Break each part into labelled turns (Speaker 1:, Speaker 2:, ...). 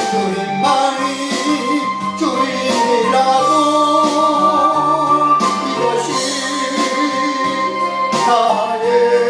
Speaker 1: 주님만이 주인이라고 이것이 나의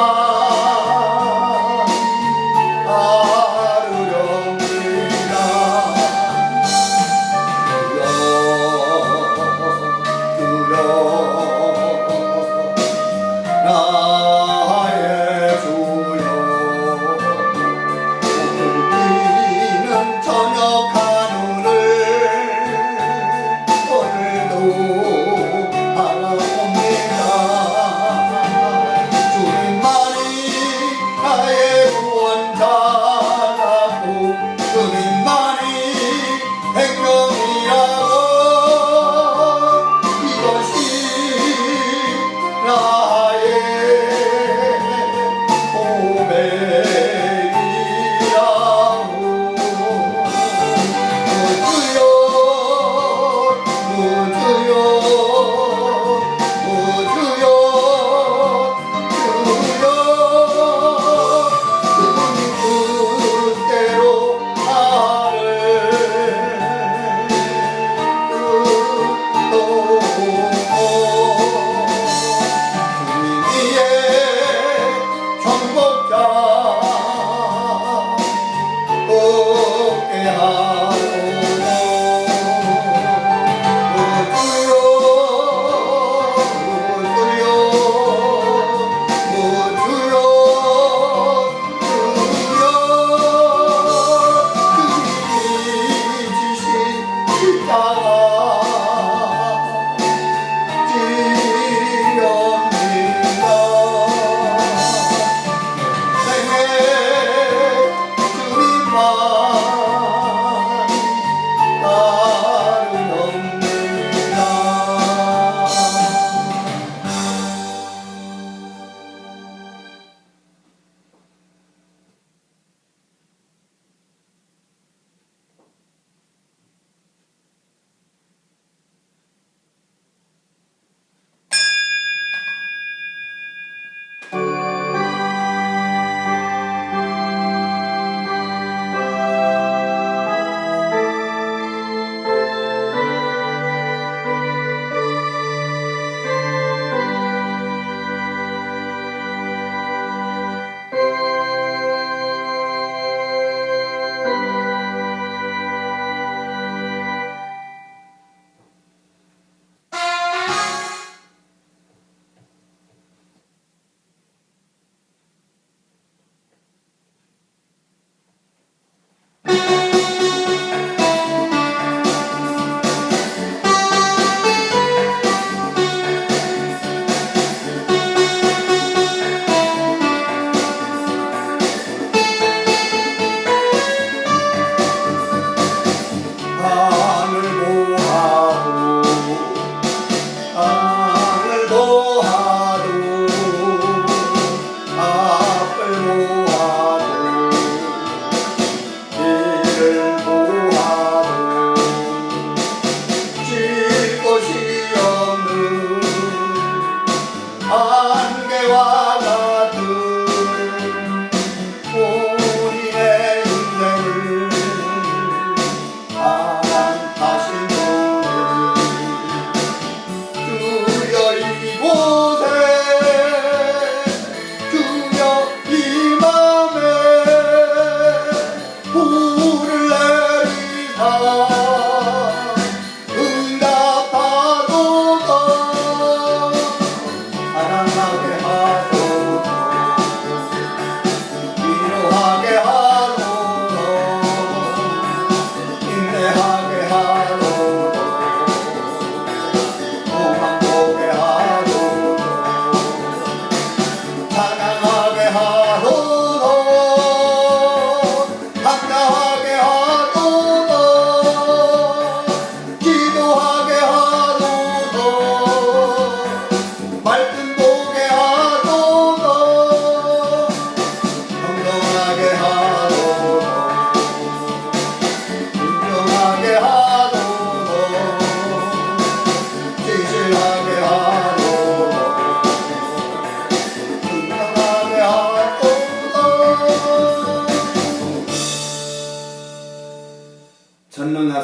Speaker 1: 아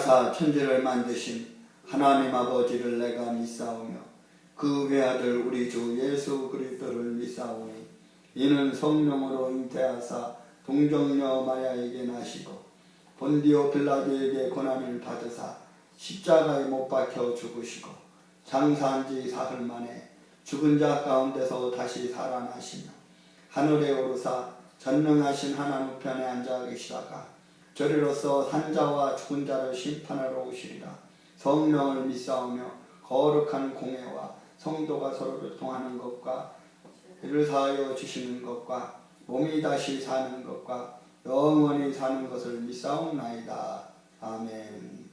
Speaker 1: 인자하사 천지를 만드신 하나님 아버지를 내가 믿사오며 그 외아들 우리 주 예수 그리스도를 믿사오니 이는 성령으로 잉태하사 동정녀 마리아에게 나시고 본디오 빌라도에게 고난을 받으사 십자가에 못 박혀 죽으시고 장사한 지 사흘 만에 죽은 자 가운데서 다시 살아나시며 하늘에 오르사 전능하신 하나님 우편에 앉아 계시다가 저리로서 산자와 죽은 자를 심판하러 오시리라. 성령을 믿사오며 거룩한 공회와 성도가 서로 교통하는 것과 죄를 사하여 주시는 것과 몸이 다시 사는 것과 영원히 사는 것을 믿사옵나이다. 아멘.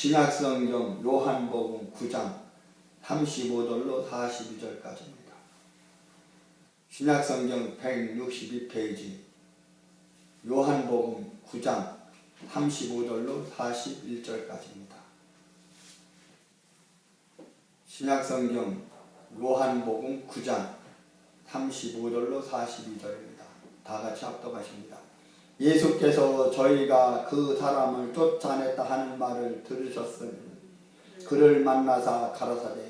Speaker 1: 신약성경 요한복음 9장 35절로 42절까지입니다. 신약성경 162페이지 요한복음 9장 35절로 41절까지입니다. 신약성경 요한복음 9장 35절로 42절입니다. 다 같이 합독하십니다. 예수께서 저희가 그 사람을 쫓아냈다 하는 말을 들으셨으니 그를 만나사 가라사대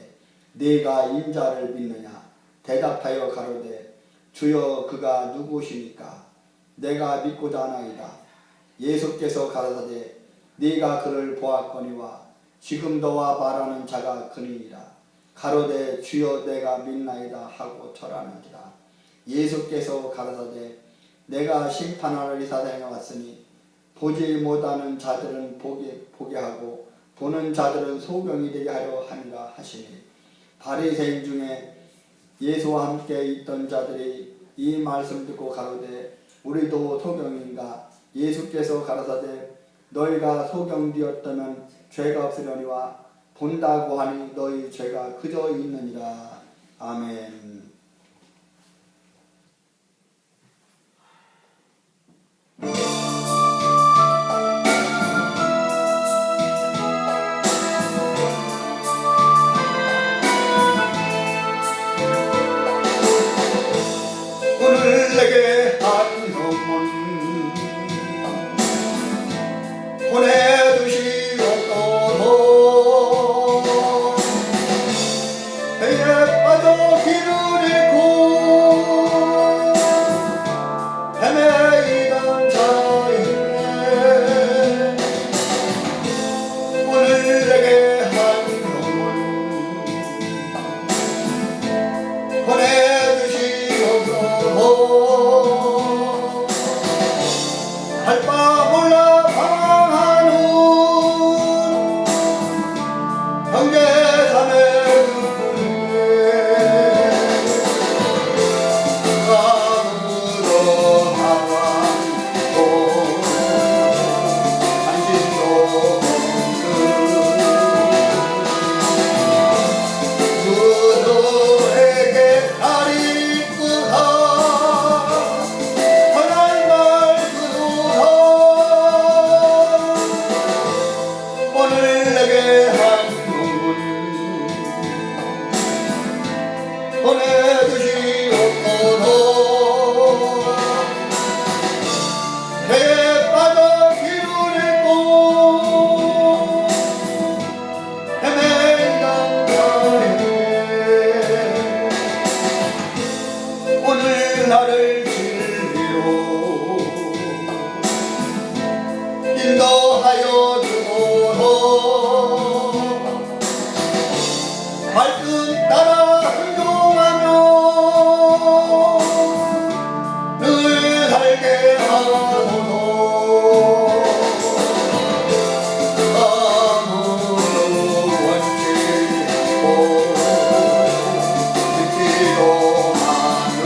Speaker 1: 네가 인자를 믿느냐 대답하여 가로되 주여 그가 누구시니까 내가 믿고자 하나이다. 예수께서 가라사대 네가 그를 보았거니와 지금 너와 말하는 자가 그니이라. 가로되 주여 내가 믿나이다 하고 절하는지라. 예수께서 가라사대 내가 심판하러 이 세상에 왔으니 보지 못하는 자들은 보게 하고 보는 자들은 소경이 되게 하려 하니라 하시니 바리새인 중에 예수와 함께 있던 자들이 이 말씀 듣고 가로되 우리도 소경인가. 예수께서 가라사대 너희가 소경되었다면 죄가 없으려니와 본다고 하니 너희 죄가 그저 있느니라. 아멘. 오늘 내게 한 선물 보내주시옵소서. 배에 빠져 길을 잃고 헤매이던 자에게 오늘 내게 한 선물 보내주시옵소서. 할 바 몰라 방황하는 형제 자매들에게 아무도 하고 안심도 없는 그들에게 다리 끄다 오늘 내게 한 선물 보내주시옵소서. 배에 빠져 길을 잃고 헤매이던 자에게 오늘 나를 진리로 인도하여 주소서. 말씀 따라 순종하며 늘 살게 하소서. 아무도 원치 않고 믿기도 하는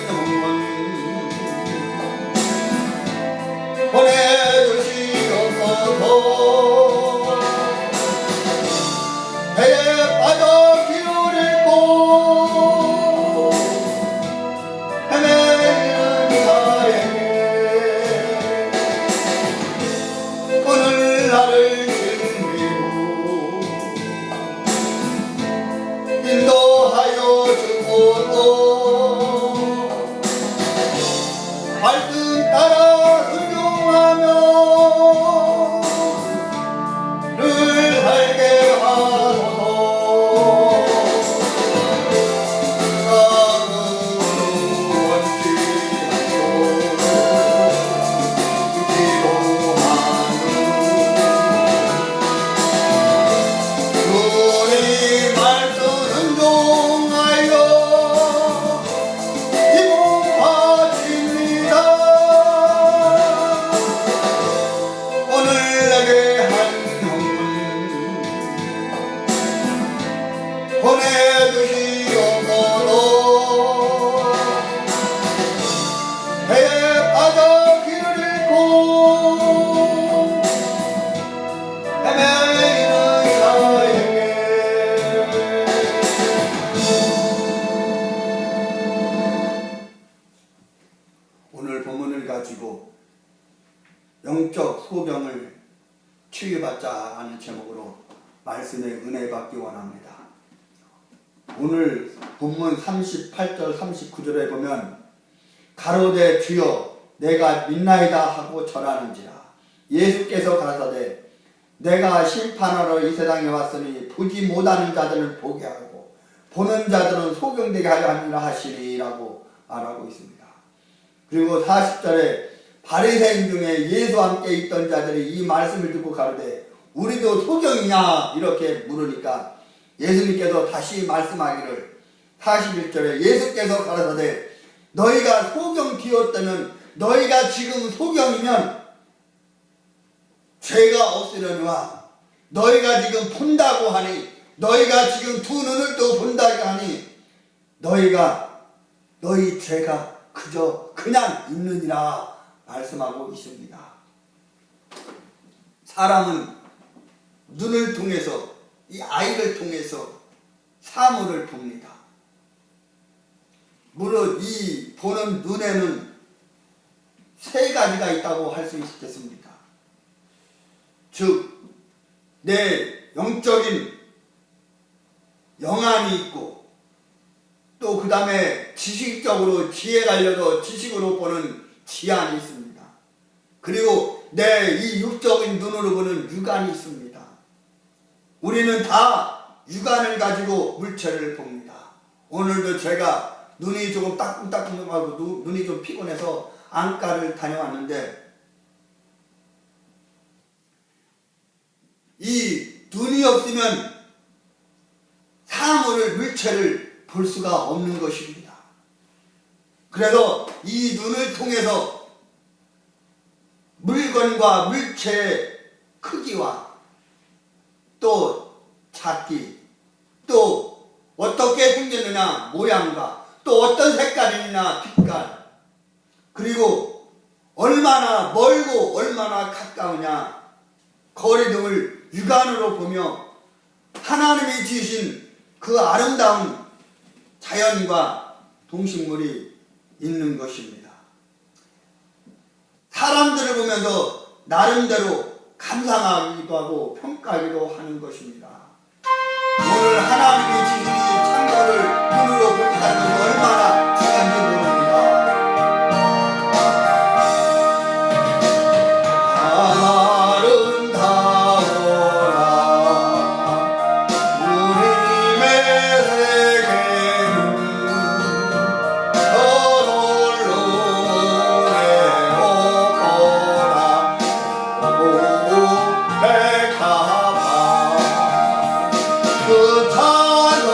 Speaker 1: 영혼 보내주시옵소서. 배에 빠져 길을 잃고 헤매는 자에게 오늘 나를 진리로 인도하여 주소서. 말씀 따라 순종하며 늘 살게 하소서. 나는 원치 않고 기도하는 주님 말씀 순종하여 기쁨 바칩니다. 오늘 내게 한 형문 보내주시옵소서. 배에 빠져 길을 잃고 헤매이는 자에게 오늘 본문을 가지고 영적 소병을 치유받자 하는 제목으로 말씀의 은혜 받기 원합니다. 오늘 본문 38절 39절에 보면 가로되 주여 내가 믿나이다 하고 절하는지라. 예수께서 가라사대 내가 심판하러 이 세상에 왔으니 보지 못하는 자들은 보게 하고 보는 자들은 소경되게 하려 함이라 하시리라고 말하고 있습니다. 그리고 40절에 바리새인 중에 예수와 함께 있던 자들이 이 말씀을 듣고 가로되 우리도 소경이냐 이렇게 물으니까 예수님께서 다시 말씀하기를 41절에 예수께서 가라사대 너희가 소경 되었다면 너희가 지금 소경이면 죄가 없으려니와 너희가 지금 본다고 하니 너희가 지금 두 눈을 또 본다고 하니 너희 죄가 그냥 있느니라 말씀하고 있습니다. 사람은 눈을 통해서 이 아이를 통해서 사물을 봅니다. 물론 이 보는 눈에는 세 가지가 있다고 할 수 있겠습니다. 즉 내 영적인 영안이 있고 또 그 다음에 지식적으로 지혜가 알려서 지식으로 보는 지안이 있습니다. 그리고 내 이 육적인 눈으로 보는 육안이 있습니다. 우리는 다 육안을 가지고 물체를 봅니다. 오늘도 제가 눈이 조금 따끔따끔하고 눈이 좀 피곤해서 안과를 다녀왔는데 이 눈이 없으면 사물을 물체를 볼 수가 없는 것입니다. 그래서 이 눈을 통해서 물건과 물체의 크기와 또 작기 또 어떻게 생겼느냐 모양과 또 어떤 색깔이냐 빛깔 그리고 얼마나 멀고 얼마나 가까우냐 거리 등을 육안으로 보며 하나님이 지으신 그 아름다운 자연과 동식물이 있는 것입니다. 사람들을 보면서 나름대로 감상하기도 하고 평가하기도 하는 것입니다. 오늘 하나님이 지으신 이 창조를 눈으로 보기하는 것이 얼마나 중요한지 모릅니다. 그 찬송하는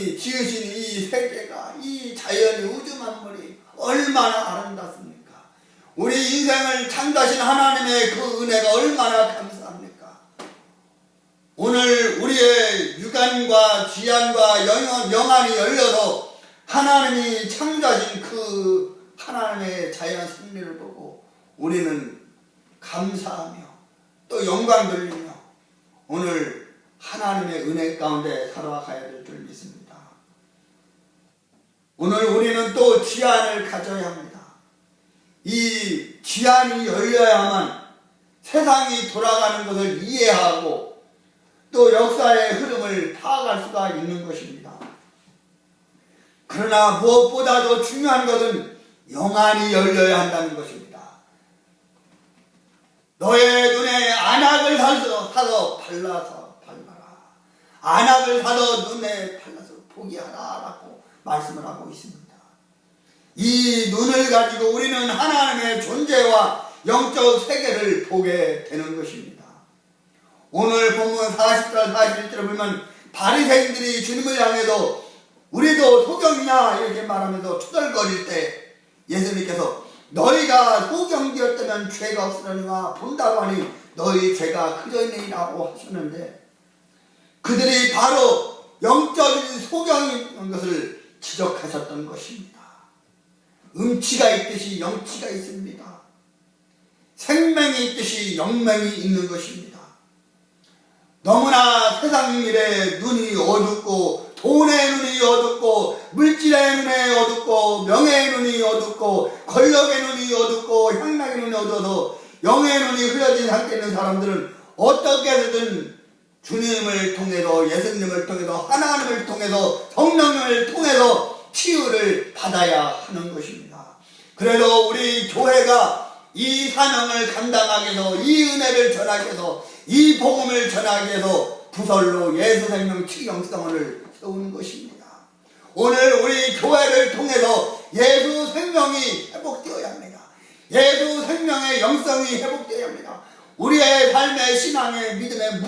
Speaker 1: 하나님이 지으신 이 세계가, 이 자연이, 우주 만물이 얼마나 아름답습니까? 우리 인생을 창조하신 하나님의 그 은혜가 얼마나 감사합니까? 오늘 우리의 육안과 지안과 영안이 열려서 하나님이 창조하신 그 하나님의 자연 승리를 보고 우리는 감사하며 또 영광 돌리며 오늘 하나님의 은혜 가운데 살아가야 될 줄 믿습니다. 오늘 우리는 또 지안을 가져야 합니다. 이 지안이 열려야만 세상이 돌아가는 것을 이해하고 또 역사의 흐름을 파악할 수가 있는 것입니다. 그러나 무엇보다도 중요한 것은 영안이 열려야 한다는 것입니다. 너의 눈에 안악을 사서 발라라. 안악을 사서 눈에 발라서 보게 하라라고 말씀을 하고 있습니다. 이 눈을 가지고 우리는 하나님의 존재와 영적 세계를 보게 되는 것입니다. 오늘 본문 40절 41절을 보면 바리새인들이 주님을 향해서 우리도 소경이냐 이렇게 말하면서 투덜거릴 때 예수님께서 너희가 소경되었다면 죄가 없으려니와 본다고 하니 너희 죄가 크려니라고 하셨는데 그들이 바로 영적인 소경인 것을 지적하셨던 것입니다. 음치가 있듯이 영치가 있습니다. 생명이 있듯이 영명이 있는 것입니다. 너무나 세상 일에 눈이 어둡고 돈의 눈이 어둡고 물질의 눈이 어둡고 명예의 눈이 어둡고 권력의 눈이 어둡고 향락의 눈이 어두워서 영의 눈이 흐려진 상태에 있는 사람들은 어떻게 해서든 주님을 통해서 예수님을 통해서 하나님을 통해서 성령님을 통해서 치유를 받아야 하는 것입니다. 그래도 우리 교회가 이 사명을 감당하기 위해서 이 은혜를 전하기 위해서 이 복음을 전하기 위해서 부설로 예수생명 치유영성원을 세우는 것입니다. 오늘 우리 교회를 통해서 예수 생명이 회복되어야 합니다. 예수 생명의 영성이 회복되어야 합니다. 우리의 삶의 신앙의 믿음의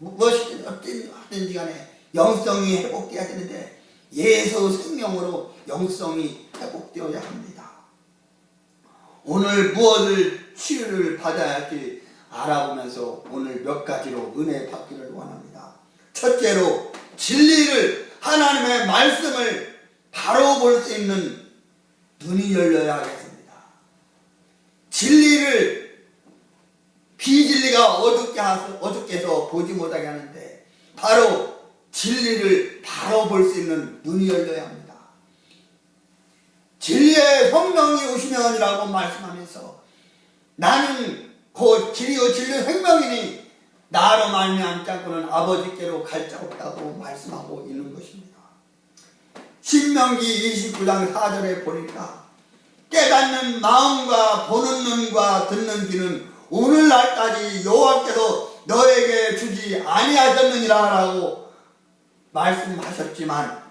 Speaker 1: 무엇이든 어떤지 간에 영성이 회복되어야 되는데 예수 생명으로 영성이 회복되어야 합니다. 오늘 무엇을 치유를 받아야 할지 알아보면서 오늘 몇 가지로 은혜 받기를 원합니다. 첫째로 진리를 하나님의 말씀을 바로 볼 수 있는 눈이 열려야 하겠습니다. 진리를 비진리가 어둡게 해서 보지 못하게 하는데 바로 진리를 바로 볼 수 있는 눈이 열려야 합니다. 진리의 성령이 오시면이라고 말씀하면서 나는 곧 진리요 진리 생명이니 나로 말미암지 않고는 아버지께로 갈 자 없다고 말씀하고 있는 것입니다. 신명기 29장 4절에 보니까 깨닫는 마음과 보는 눈과 듣는 귀는 오늘날까지 여호와께서 너에게 주지 아니하셨느니라 라고 말씀하셨지만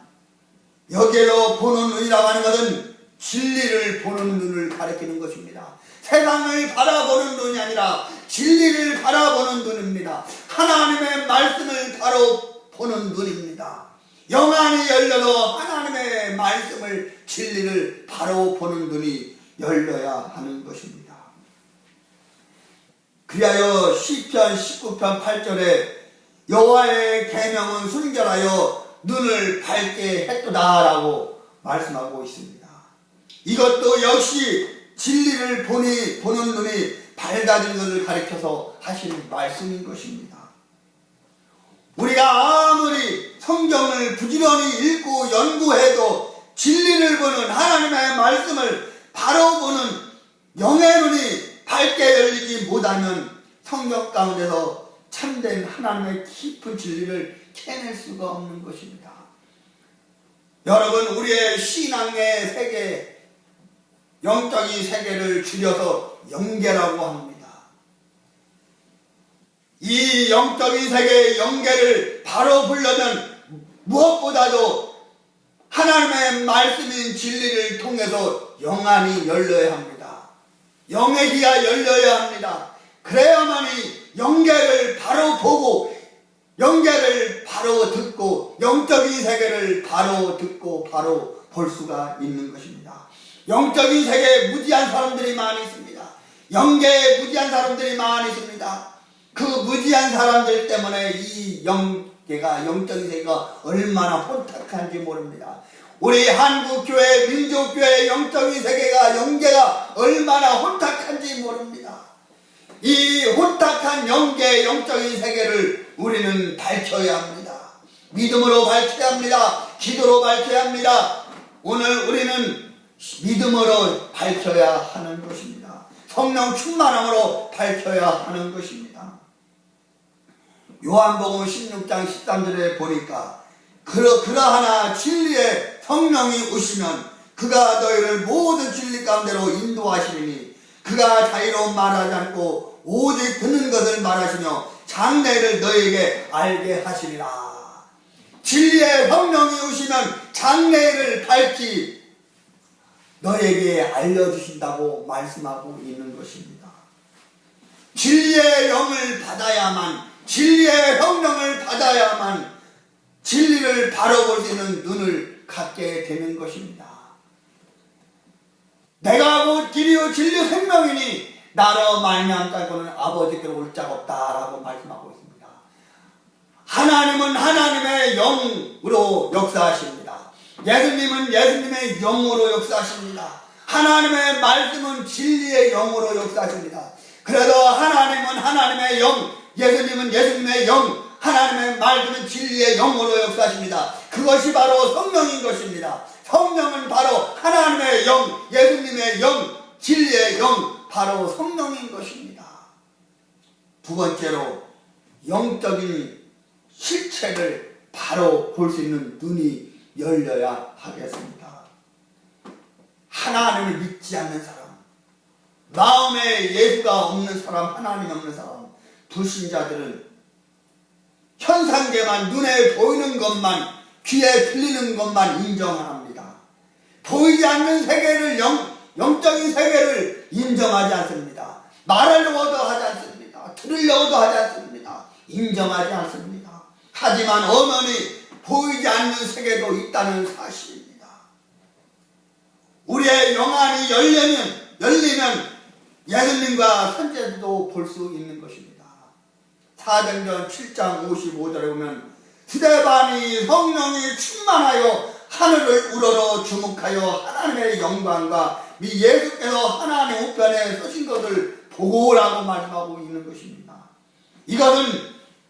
Speaker 1: 여기로 보는 눈이라고 하는 것은 진리를 보는 눈을 가리키는 것입니다. 세상을 바라보는 눈이 아니라 진리를 바라보는 눈입니다. 하나님의 말씀을 바로 보는 눈입니다. 영안이 열려서 하나님의 말씀을 진리를 바로 보는 눈이 열려야 하는 것입니다. 그리하여 시편 19편 8절에 여호와의 계명은 순결하여 눈을 밝게 했도다 라고 말씀하고 있습니다. 이것도 역시 진리를 보는 눈이 밝아진 것을 가리켜서 하신 말씀인 것입니다. 우리가 아무리 성경을 부지런히 읽고 연구해도 진리를 보는 하나님의 말씀을 바로 보는 영의 눈이 밝게 열리지 못하면 성경 가운데서 참된 하나님의 깊은 진리를 캐낼 수가 없는 것입니다. 여러분, 우리의 신앙의 세계, 영적인 세계를 줄여서 영계라고 합니다. 이 영적인 세계의 영계를 바로 보려면 무엇보다도 하나님의 말씀인 진리를 통해서 영안이 열려야 합니다. 영의 귀가 열려야 합니다. 그래야만이 영계를 바로 보고 영계를 바로 듣고 영적인 세계를 바로 듣고 바로 볼 수가 있는 것입니다. 영적인 세계에 무지한 사람들이 많이 있습니다. 영계에 무지한 사람들이 많이 있습니다. 그 무지한 사람들 때문에 이 영계가 영적인 세계가 얼마나 혼탁한지 모릅니다. 우리 한국교회 민족교회 영적인 세계가 영계가 얼마나 혼탁한지 모릅니다. 이 혼탁한 영계 영적인 세계를 우리는 밝혀야 합니다. 믿음으로 밝혀야 합니다. 기도로 밝혀야 합니다. 오늘 우리는 믿음으로 밝혀야 하는 것입니다. 성령 충만함으로 밝혀야 하는 것입니다. 요한복음 16장 13절에 보니까 그러하나 진리의 성령이 오시면 그가 너희를 모든 진리 가운데로 인도하시리니 그가 자유로운 말하지 않고 오직 듣는 것을 말하시며 장래를 너희에게 알게 하시리라. 진리의 성령이 오시면 장래를 밝히 너에게 알려주신다고 말씀하고 있는 것입니다. 진리의 영을 받아야만, 진리의 성령을 받아야만 진리를 바로 볼 수 있는 눈을 갖게 되는 것입니다. 내가 곧 길이요 진리 생명이니 나로 말미암고는 아버지께로 올 자가 없다라고 말씀하고 있습니다. 하나님은 하나님의 영으로 역사하십니다. 예수님은 예수님의 영으로 역사하십니다. 하나님의 말씀은 진리의 영으로 역사하십니다. 그래도 하나님은 하나님의 영, 예수님은 예수님의 영, 하나님의 말씀은 진리의 영으로 역사하십니다. 그것이 바로 성령인 것입니다. 성령은 바로 하나님의 영, 예수님의 영, 진리의 영, 바로 성령인 것입니다. 두 번째로 영적인 실체를 바로 볼 수 있는 눈이 열려야 하겠습니다. 하나님을 믿지 않는 사람, 마음에 예수가 없는 사람, 하나님 없는 사람, 불신자들은 현상계만, 눈에 보이는 것만, 귀에 들리는 것만 인정합니다. 보이지 않는 세계를, 영적인 세계를 인정하지 않습니다. 말하려고도 하지 않습니다. 들으려고도 하지 않습니다. 인정하지 않습니다. 하지만 엄연히 보이지 않는 세계도 있다는 사실입니다. 우리의 영안이 열리면 예수님과 선제도 볼 수 있는 것입니다. 사도행전 7장 55절에 보면 스데반이 성령이 충만하여 하늘을 우러러 주목하여 하나님의 영광과 예수께서 하나님 우편에 서신 것을 보고라고 말씀하고 있는 것입니다. 이것은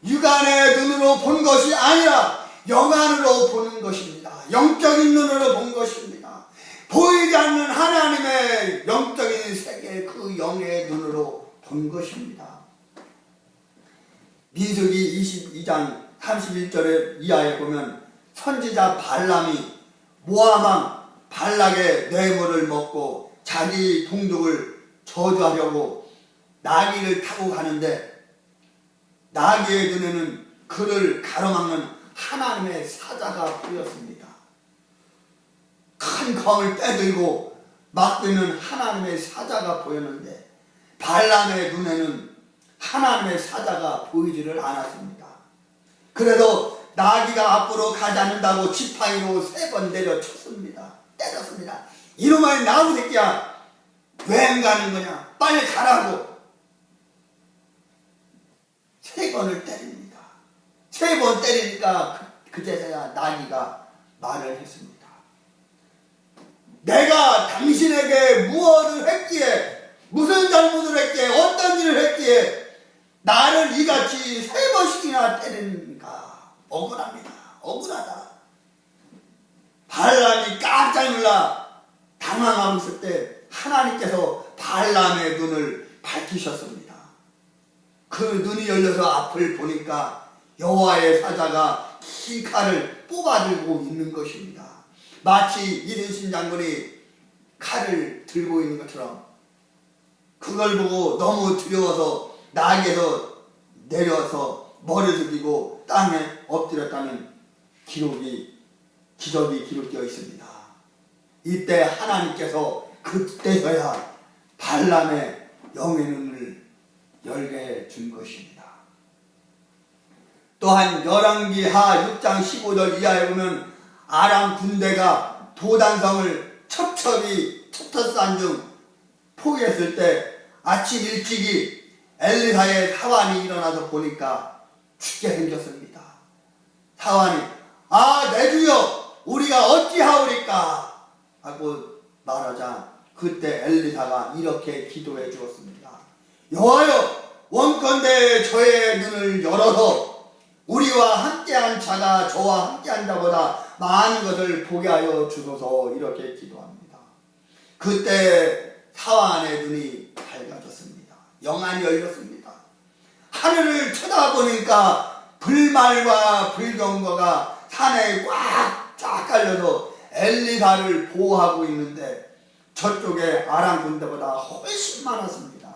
Speaker 1: 육안의 눈으로 본 것이 아니라 영안으로 보는 것입니다. 영적인 눈으로 본 것입니다. 보이지 않는 하나님의 영적인 세계, 그 영의 눈으로 본 것입니다. 민수기 22장 31절에 이하에 보면 선지자 발람이 모압 왕 발락의 뇌물을 먹고 자기 동족을 저주하려고 나귀를 타고 가는데 나귀의 눈에는 그를 가로막는 하나님의 사자가 보였습니다. 큰 검을 빼들고 막고 있는 하나님의 사자가 보였는데 발람의 눈에는 하나님의 사자가 보이지를 않았습니다. 그래도 나귀가 앞으로 가지 않는다고 지팡이로 3번 때렸습니다. 이놈의 나무 새끼야, 왜 안 가는 거냐, 빨리 가라고 3번을 때립니다. 3번 때리니까 그제서야 나귀가 말을 했습니다. 내가 당신에게 무엇을 했기에, 무슨 잘못을 했기에, 어떤 일을 했기에 나를 이같이 3번씩이나 때리는가. 억울합니다. 억울하다. 발람이 깜짝 놀라 당황하고 있을 때 하나님께서 발람의 눈을 밝히셨습니다. 그 눈이 열려서 앞을 보니까 여호와의 사자가 긴 칼을 뽑아들고 있는 것입니다. 마치 이순신 장군이 칼을 들고 있는 것처럼 그걸 보고 너무 두려워서 나귀에서 내려서 머리를 숙이고 땅에 엎드렸다는 기적이 기록되어 있습니다. 이때 하나님께서 그때서야 발람의 영의 눈을 열게 해준 것입니다. 또한 열왕기하 6장 15절 이하에 보면 아람 군대가 도단성을 첩첩이 쳤터싼 중 포기했을 때 아침 일찍이 엘리사의 사환이 일어나서 보니까 죽게 생겼습니다. 사환이 내 주여 우리가 어찌하오리까 하고 말하자 그때 엘리사가 이렇게 기도해 주었습니다. 여호와여 원컨대 저의 눈을 열어서 우리와 함께한 자가 저와 함께한 자보다 많은 것을 보게 하여 주소서 이렇게 기도합니다. 그때 사환의 눈이 밝아졌습니다. 영안이 열렸습니다. 하늘을 쳐다보니까 불말과 불경거가 산에 꽉 깔려서 엘리사를 보호하고 있는데 저쪽에 아람 군대보다 훨씬 많았습니다.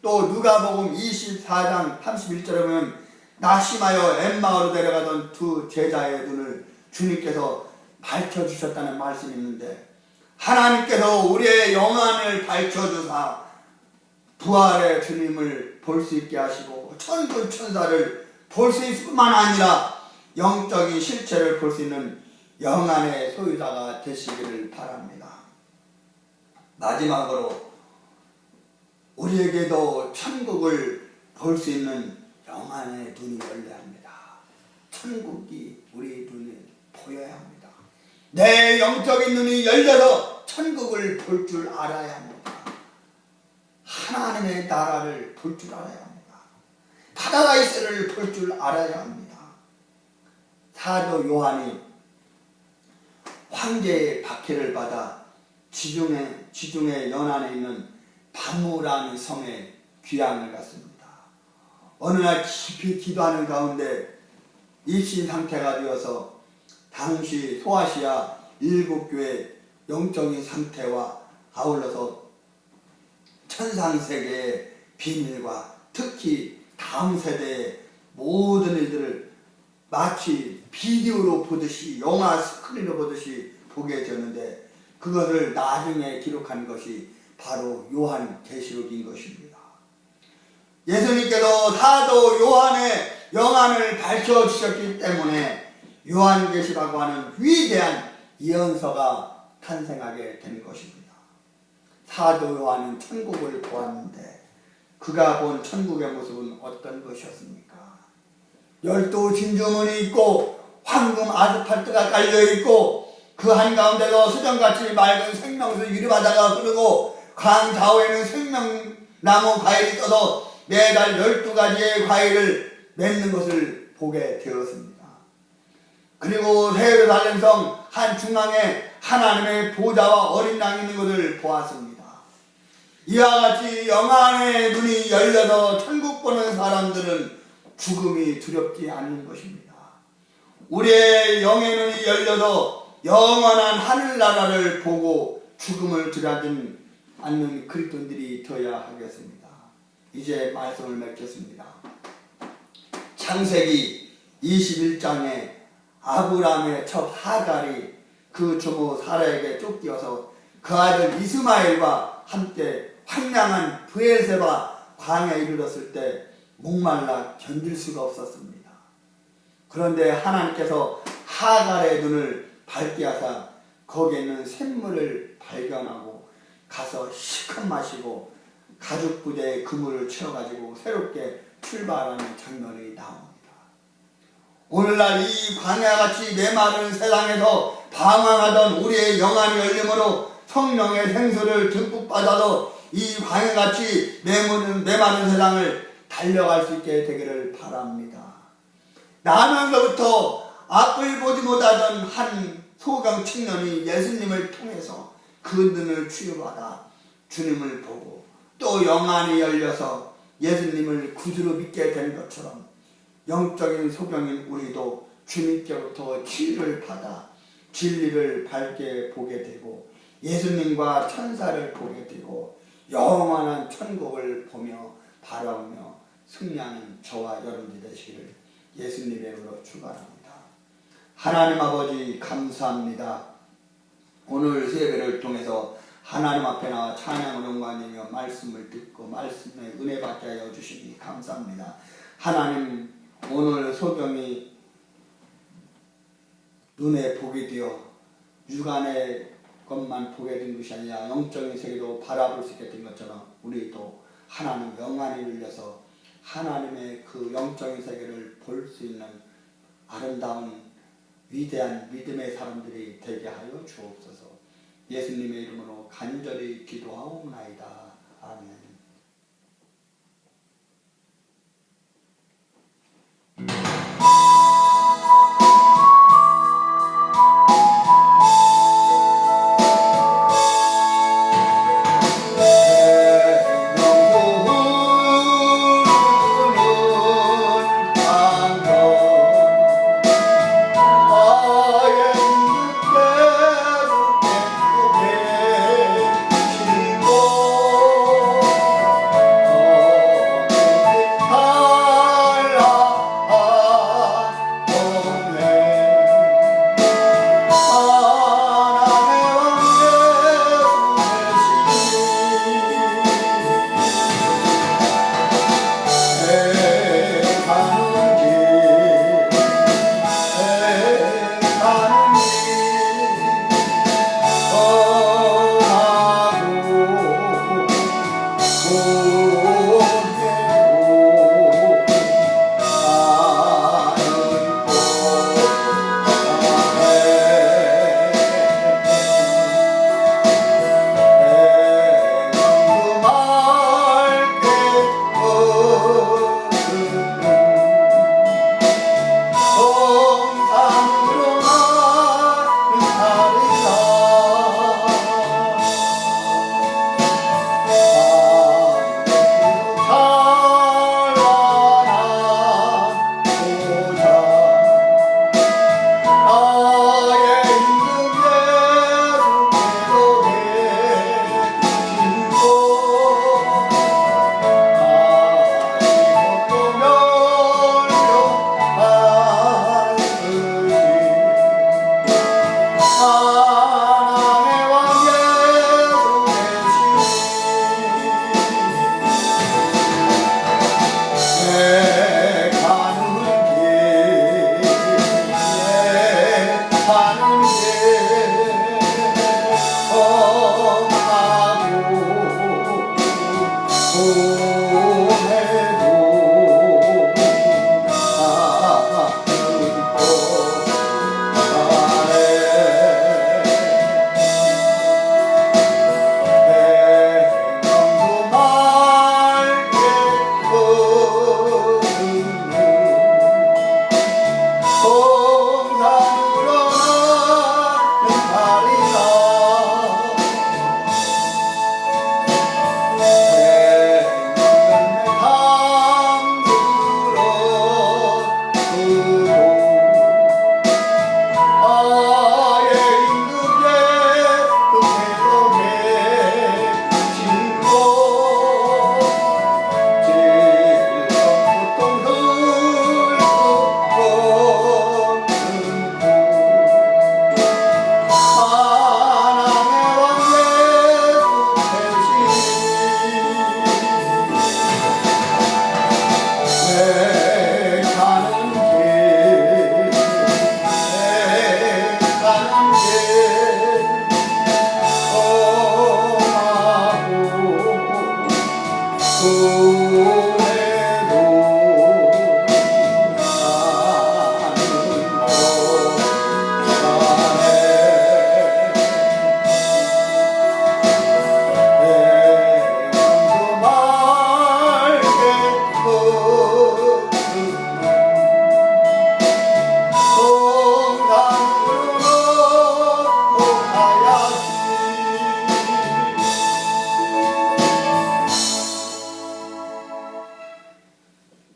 Speaker 1: 또 누가복음 24장 31절에 보면 낙심하여 엠마오로 데려가던 두 제자의 눈을 주님께서 밝혀주셨다는 말씀이 있는데 하나님께서 우리의 영안을 밝혀주사 부활의 주님을 볼 수 있게 하시고 천군 천사를 볼 수 있을 뿐만 아니라 영적인 실체를 볼 수 있는 영안의 소유자가 되시기를 바랍니다. 마지막으로 우리에게도 천국을 볼 수 있는 영안의 눈이 열려야 합니다. 천국이 우리 눈에 보여야 합니다. 내 영적인 눈이 열려서 천국을 볼 줄 알아야 합니다. 하나님의 나라를 볼 줄 알아야 합니다. 파라다이스를 볼 줄 알아야 합니다. 사도 요한이 황제의 박해를 받아 지중해 연안에 있는 바무라는 성에 귀향을 갔습니다. 어느 날 깊이 기도하는 가운데 입신 상태가 되어서 당시 소아시아 7교회 영적인 상태와 아울러서 천상세계의 비밀과 특히 다음 세대의 모든 일들을 마치 비디오로 보듯이 영화 스크린으로 보듯이 보게 되었는데 그것을 나중에 기록한 것이 바로 요한계시록인 것입니다. 예수님께서 사도 요한의 영안을 밝혀주셨기 때문에 요한계시라고 하는 위대한 예언서가 탄생하게 된 것입니다. 사도 요한은 천국을 보았는데 그가 본 천국의 모습은 어떤 것이었습니까? 12 진주문이 있고 황금 아스팔트가 깔려있고 그 한가운데도 수정같이 맑은 생명수 유리바다가 흐르고 강 좌우에는 생명나무 과일이 떠서 매달 12가지의 과일을 맺는 것을 보게 되었습니다. 그리고 예루살렘성 한 중앙에 하나님의 보좌와 어린 양이 있는 것을 보았습니다. 이와 같이 영안의 눈이 열려서 천국 보는 사람들은 죽음이 두렵지 않는 것입니다. 우리의 영의 눈이 열려서 영원한 하늘나라를 보고 죽음을 두려워하지 않는 그리스도인들이 되어야 하겠습니다. 이제 말씀을 맺겠습니다. 창세기 21장에 아브라함의 첫 하갈이 그 조모 사라에게 쫓겨서 그 아들 이스마엘과 함께 황량한 브엘세바 광야에 이르렀을 때 목말라 견딜 수가 없었습니다. 그런데 하나님께서 하갈의 눈을 밝게 하사 거기에 있는 샘물을 발견하고 가서 실컷 마시고 가죽 부대에 그물을 채워가지고 새롭게 출발하는 장면이 나옵니다. 오늘날 이 광야같이 메마른 세상에서 방황하던 우리의 영안이 열림으로 성령의 생수를 듬뿍 받아서 이 광야같이 메마른 세상을 달려갈 수 있게 되기를 바랍니다. 나면서부터 앞을 보지 못하던 한 소경 청년이 예수님을 통해서 그 눈을 치유받아 주님을 보고 또 영안이 열려서 예수님을 구주로 믿게 된 것처럼 영적인 소경인 우리도 주님께로부터 치유를 받아 진리를 밝게 보게 되고 예수님과 천사를 보게 되고 영원한 천국을 보며 바라보며 승리하는 저와 여러분이 되시기를 예수님의 이름으로 축원합니다. 하나님 아버지 감사합니다. 오늘 예배를 통해서 하나님 앞에 나와 찬양을 영광하며 말씀을 듣고 말씀에 은혜 받게 하여 주시니 감사합니다. 하나님 오늘 소경이 눈에 보게 되어 육안의 것만 보게 된 것이 아니라 영적인 세계도 바라볼 수 있게 된 것처럼 우리도 하나님 영안이 열려서 하나님의 그 영적인 세계를 볼 수 있는 아름다운 위대한 믿음의 사람들이 되게 하여 주옵소서. 예수님의 이름으로 간절히 기도하옵나이다. 아멘.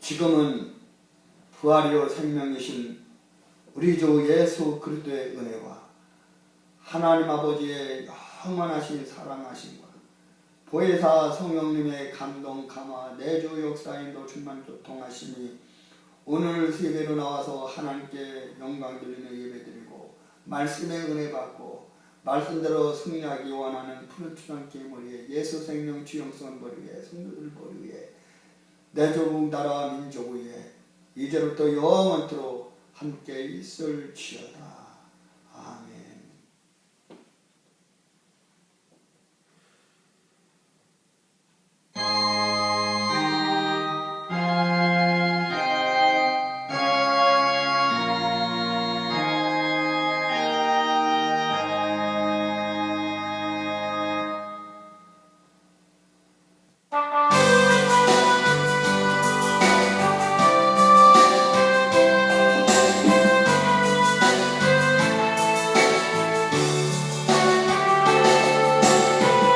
Speaker 1: 지금은 부활이요 생명이신 우리 주 예수 그리스도의 은혜와 하나님 아버지의 영원하신 사랑하심과 보혜사 성령님의 감동 감화 내주 역사인도 충만 교통하심이 오늘 예배로 나와서 하나님께 영광 돌리며 예배드리고 말씀의 은혜 받고 말씀대로 승리하기 원하는 푸른 추장길 위에 예수 생명 주영선 머리 위에 성도들 머리 위에 내 조국 나라 민족 위에 이제부터 영원토록 함께 있을지어다. 아멘.